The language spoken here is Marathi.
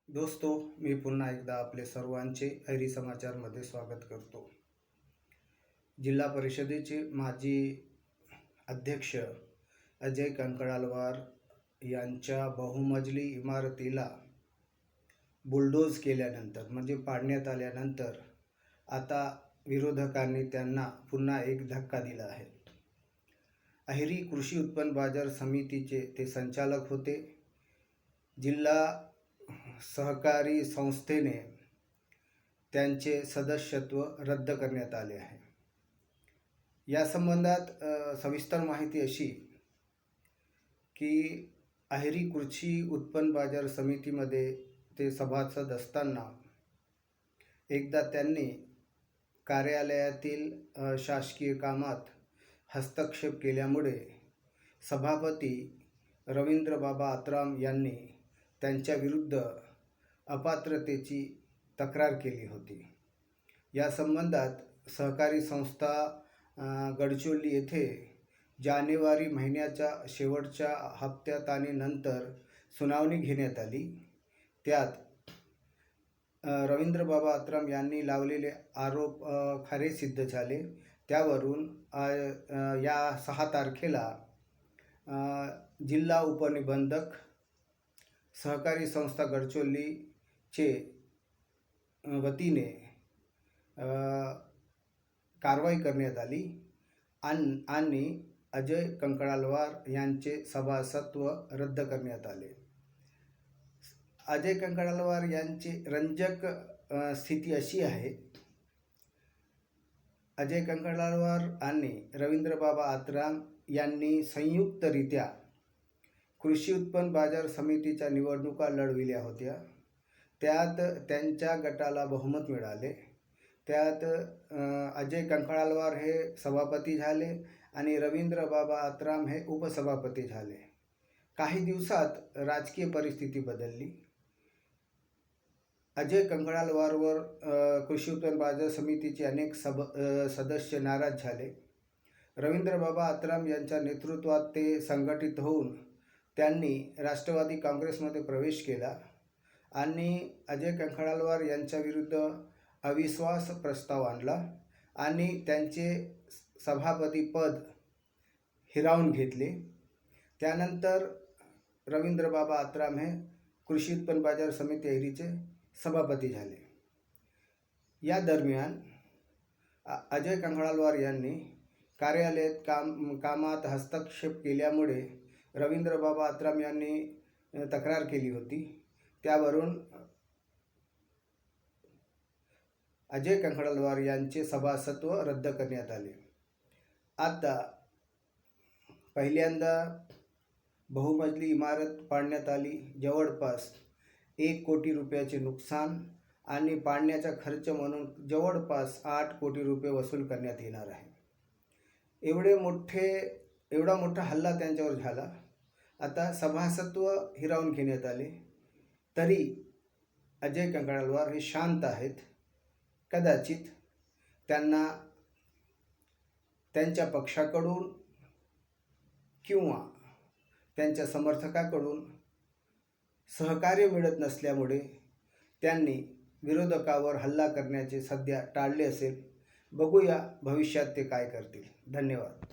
दोस्तो, मी पुन्हा एकदा आपले सर्वांचे ऐरी समाचारमध्ये स्वागत करतो. जिल्हा परिषदेचे माजी अध्यक्ष अजय कंकडालवार यांच्या बहुमजली इमारतीला बुलडोज केल्यानंतर म्हणजे पाडण्यात आल्यानंतर आता विरोधकांनी त्यांना पुन्हा एक धक्का दिला आहे. अहेरी कृषी उत्पन्न बाजार समितीचे ते संचालक होते. जिल्हा सहकारी संस्थेने त्यांचे सदस्यत्व रद्द करण्यात आले आहे. या संबंधात सविस्तर माहिती अशी की अहेरी कृषी उत्पन्न बाजार समितीमध्ये ते सभासद असताना एकदा त्यांनी कार्यालयातील शासकीय कामात हस्तक्षेप केल्यामुळे सभापती रवींद्र बाबा आत्राम यांनी त्यांच्या विरुद्ध अपात्रतेची तक्रार केली होती. या संबंधात सहकारी संस्था गडचिरोली येथे जानेवारी महिन्याच्या शेवटच्या हप्त्यात आणि नंतर सुनावणी घेण्यात आली. त्यात रवींद्र बाबा आत्राम यांनी लावलेले आरोप खरे सिद्ध झाले. त्यावरून या 6 तारखेला जिल्हा उपनिबंधक सहकारी संस्था गडचिरोलीचे वतीने कारवाई करण्यात आली आणि अजय कंकडालवार यांचे सभासत्व रद्द करण्यात आले. अजय कंकडालवार यांची रंजक स्थिती अशी आहे. अजय कंकडालवार आणि रवींद्र बाबा आत्राम यांनी संयुक्तरित्या कृषी उत्पन्न बाजार समितीच्या निवडणुका लढविल्या होत्या. त्यात त्यांच्या गटाला बहुमत मिळाले. त्यात अजय कंकडालवार हे सभापती झाले आणि रवींद्र बाबा आत्राम हे उपसभापती झाले. काही दिवसात राजकीय परिस्थिती बदलली. अजय कंकडालवारवर कृषी उत्पन्न बाजार समितीचे अनेक सदस्य नाराज झाले. रवींद्र बाबा आत्राम यांच्या नेतृत्वात ते संघटित होऊन त्यांनी राष्ट्रवादी काँग्रेसमध्ये प्रवेश केला आणि अजय कंकडालवार यांच्या विरुद्ध अविश्वास प्रस्ताव आणला आणि त्यांचे सभापती पद हिरावून घेतले. त्यानंतर रवींद्र बाबा आत्राम हे कृषी उत्पन्न बाजार समिती अहेरीचे सभापती झाले. या दरम्यान अजय कंकडालवार यांनी कार्यालयात कामात हस्तक्षेप केल्यामुळे रवींद्र बाबा आत्राम यांनी तक्रार केली होती. त्यावरून अजय कंकडालवार यांचे सभासत्व रद्द करण्यात आले. आता पहिल्यांदा बहुमजली इमारत पाडण्यात आली. जवळपास 1 कोटी रुपयाचे नुकसान आणि पाडण्याचा खर्च म्हणून जवळपास 8 कोटी रुपये वसूल करण्यात येणार आहे. एवढा मोठा हल्ला त्यांच्यावर झाला. आता सभासत्व हिरावून घेण्यात आले. तरी अजय कंकडालवार हे शांत आहेत. कदाचित त्यांना त्यांच्या पक्षाकडून किंवा त्यांच्या समर्थकाकडून सहकार्य मिळत नसल्यामुळे त्यांनी विरोधकावर हल्ला करण्याचे सध्या टाळले असेल. बघूया भविष्यात ते काय करतील. धन्यवाद.